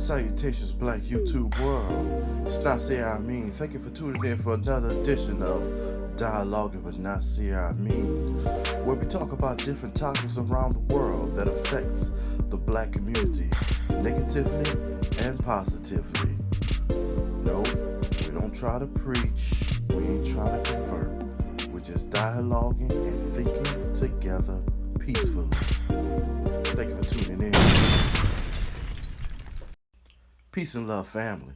Salutations, Black YouTube world. It's Nasir Amin. Thank you for tuning in for another edition of Dialoguing with Nasir Amin, where we talk about different topics around the world that affects the black community, negatively and positively. No, we don't try to preach. We ain't trying to convert. We're just dialoguing and thinking together peacefully. Thank you for tuning in. Peace and love, family.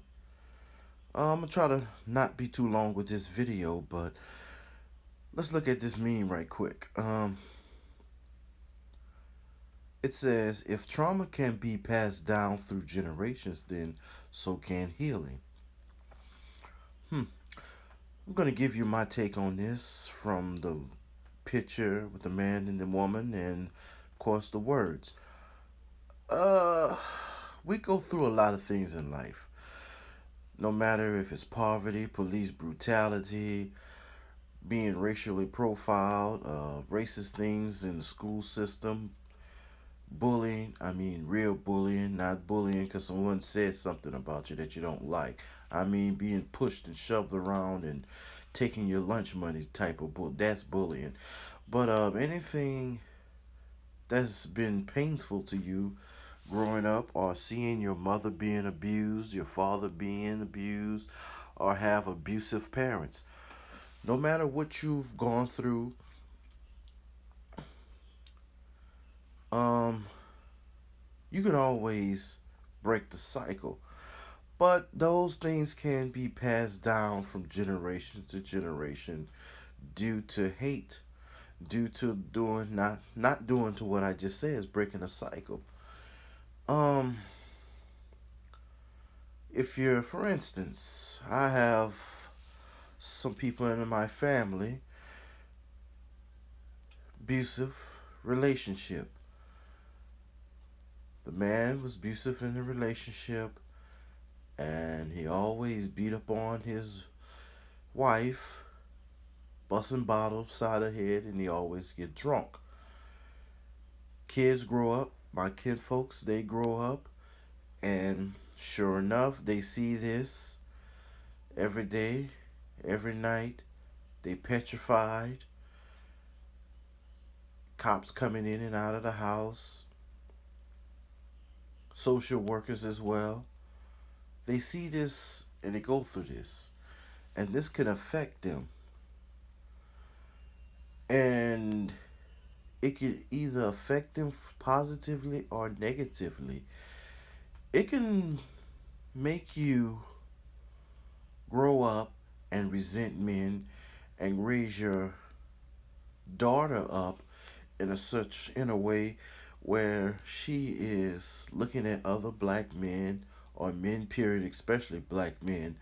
I'm gonna try to not be too long with this video, but let's look at this meme right quick. It says, if trauma can be passed down through generations, then so can healing. I'm gonna give you my take on this from the picture with the man and the woman, and of course the words. Uh, we go through a lot of things in life. No matter if it's poverty, police brutality, being racially profiled, racist things in the school system, bullying. I mean, real bullying, not bullying because someone said something about you that you don't like. I mean, being pushed and shoved around and taking your lunch money type of bull. That's bullying. But anything that's been painful to you growing up, or seeing your mother being abused, your father being abused, or have abusive parents. No matter what you've gone through, um, you can always break the cycle. But those things can be passed down from generation to generation due to hate, due to doing not doing to what I just said is breaking a cycle. Um, if you're, for instance, I have some people in my family, abusive relationship. The man was abusive in the relationship, and he always beat up on his wife, busting bottles upside her head, and he always get drunk. Kids grow up, my kid folks, they grow up, and sure enough, they see this every day, every night. They petrified. Cops coming in and out of the house, social workers as well. They see this and they go through this, and this can affect them. And it can either affect them positively or negatively. It can make you grow up and resent men and raise your daughter up in a way where she is looking at other black men, or men period, especially black men,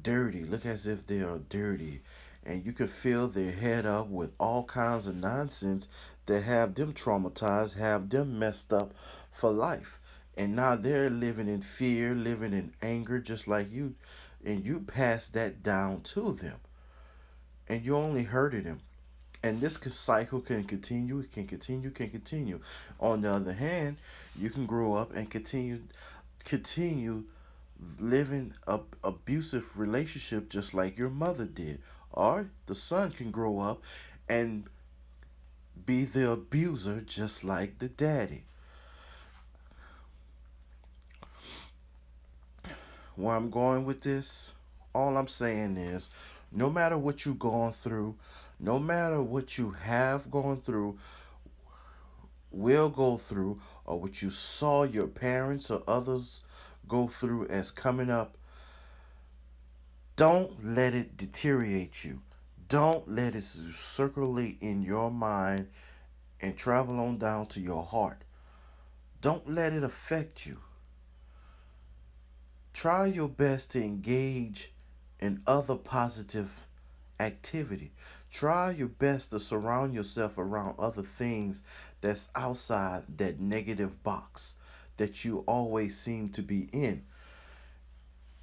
dirty, look as if they are dirty, and you can fill their head up with all kinds of nonsense that have them traumatized, have them messed up for life. And now they're living in fear, living in anger, just like you, and you pass that down to them, and you only hurted them. And this cycle can continue, can continue, can continue. On the other hand, you can grow up and continue living a abusive relationship just like your mother did. Or the son can grow up and be the abuser just like the daddy. Where I'm going with this, all I'm saying is no matter what you've gone through, no matter what you have gone through, will go through, or what you saw your parents or others go through as coming up, don't let it deteriorate you. Don't let it circulate in your mind and travel on down to your heart. Don't let it affect you. Try your best to engage in other positive activity. Try your best to surround yourself around other things that's outside that negative box that you always seem to be in.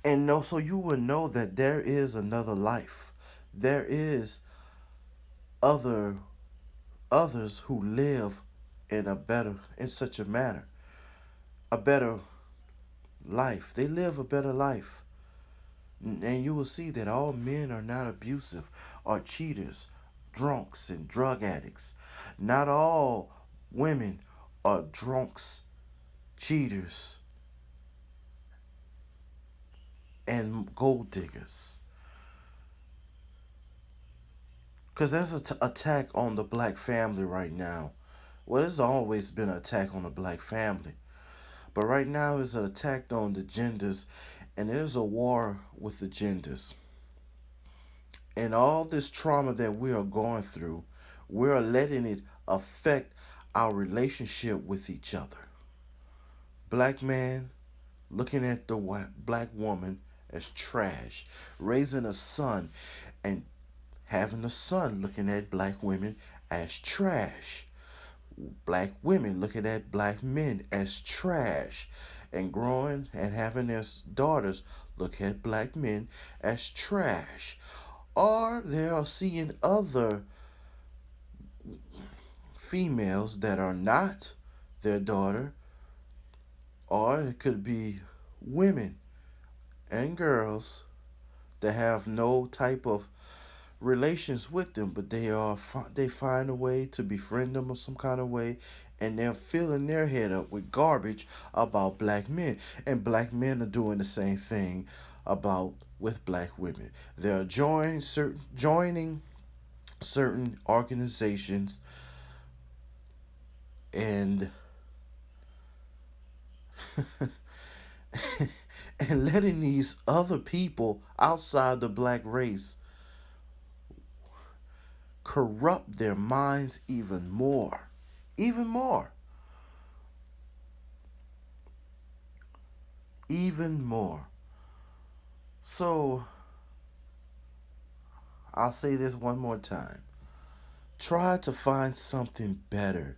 And know, so you will know that there is another life. There is other others who live in such a manner, a better life. They live a better life. And you will see that all men are not abusive or cheaters, drunks, and drug addicts. Not all women are drunks, cheaters, and gold diggers. Because there's an attack on the black family right now. Well, there's always been an attack on the black family. But right now, it's an attack on the genders, and there's a war with the genders. And all this trauma that we are going through, we're letting it affect our relationship with each other. Black man looking at the black woman as trash, raising a son and having a son looking at black women as trash. Black women looking at black men as trash, and growing and having their daughters look at black men as trash. Or they are seeing other females that are not their daughter, or it could be women and girls that have no type of relations with them, but they find a way to befriend them or some kind of way, and they're filling their head up with garbage about black men, and black men are doing the same thing about with black women. They're joining certain organizations and and letting these other people outside the black race corrupt their minds even more. Even more. Even more. So, I'll say this one more time. Try to find something better.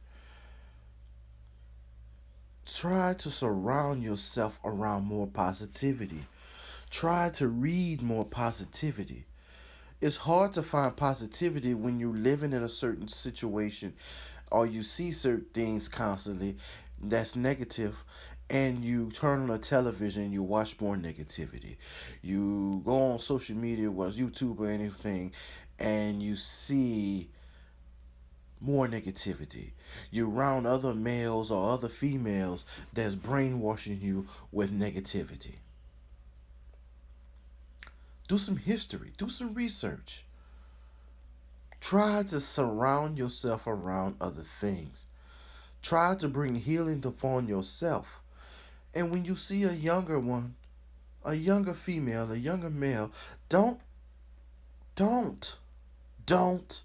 Try to surround yourself around more positivity. Try to read more positivity. It's hard to find positivity when you're living in a certain situation or you see certain things constantly that's negative, and you turn on the television and you watch more negativity. You go on social media, whether it's YouTube or anything, and you see more negativity. You're around other males or other females that's brainwashing you with negativity. Do some history, do some research. Try to surround yourself around other things. Try to bring healing upon yourself. And when you see a younger one, a younger female, a younger male, don't, don't, don't,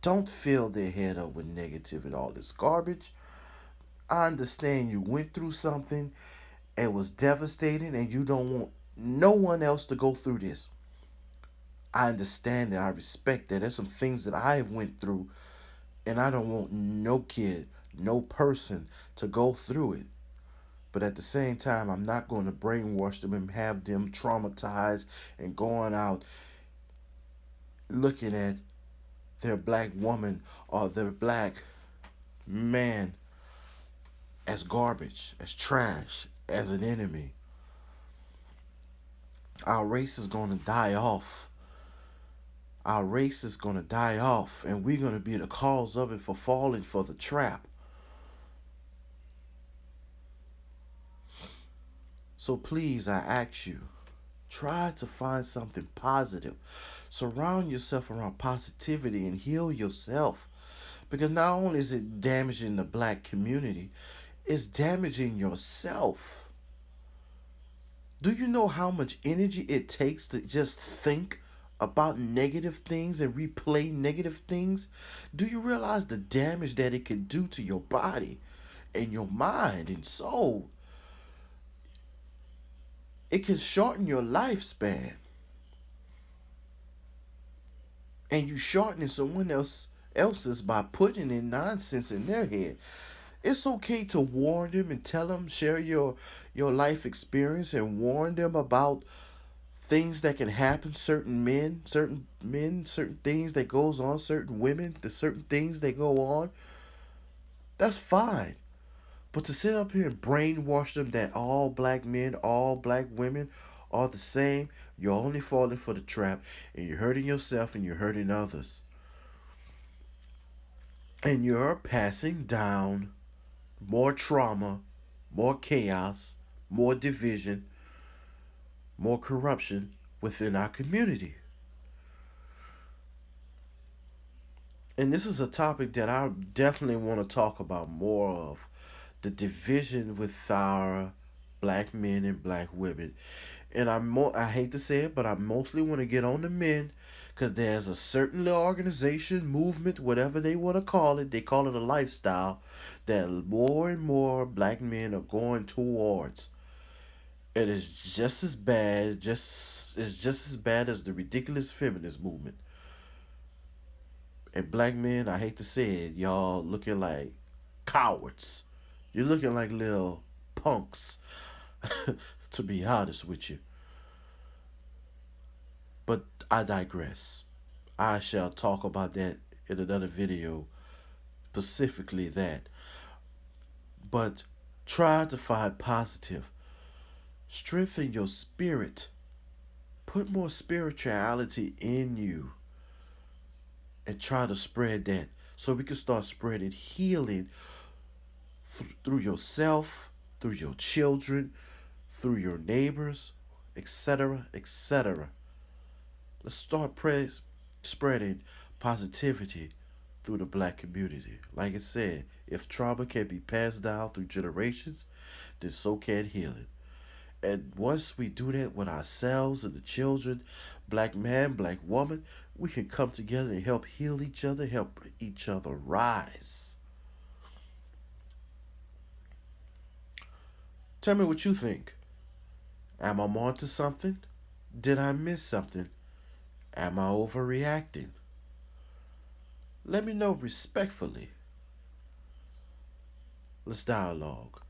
don't fill their head up with negative and all this garbage. I understand you went through something, it was devastating, and you don't want no one else to go through this. I understand that. I respect that. There's some things that I have went through, and I don't want no kid, no person to go through it. But at the same time, I'm not going to brainwash them and have them traumatized and going out looking at their black woman or their black man as garbage, as trash, as an enemy. Our race is going to die off. Our race is going to die off, and we're going to be the cause of it for falling for the trap. So please, I ask you, try to find something positive. Surround yourself around positivity and heal yourself. Because not only is it damaging the black community, it's damaging yourself. Do you know how much energy it takes to just think about negative things and replay negative things? Do you realize the damage that it could do to your body and your mind and soul? It can shorten your lifespan. And you shortening someone else's by putting in nonsense in their head. It's okay to warn them and tell them, share your life experience and warn them about things that can happen, certain things that goes on, certain women, the certain things that go on. That's fine. But to sit up here and brainwash them that all black men, all black women are the same, you're only falling for the trap, and you're hurting yourself and you're hurting others. And you're passing down more trauma, more chaos, more division, more corruption within our community. And this is a topic that I definitely want to talk about more of, the division with our black men and black women. And I hate to say it, but I mostly want to get on the men because there's a certain little organization, movement, whatever they want to call it, they call it a lifestyle that more and more black men are going towards. It is just as bad, just it's just as bad as the ridiculous feminist movement. And black men, I hate to say it, y'all looking like cowards. You're looking like little punks, to be honest with you. But I digress. I shall talk about that in another video, specifically that. But try to find positive. Strengthen your spirit. Put more spirituality in you and try to spread that so we can start spreading healing through yourself, through your children, through your neighbors, etc., etc. Let's start spreading positivity through the black community. Like I said, if trauma can be passed down through generations, then so can healing. And once we do that with ourselves and the children, black man, black woman, we can come together and help heal each other, help each other rise. Tell me what you think. Am I on to something? Did I miss something? Am I overreacting? Let me know respectfully. Let's dialogue.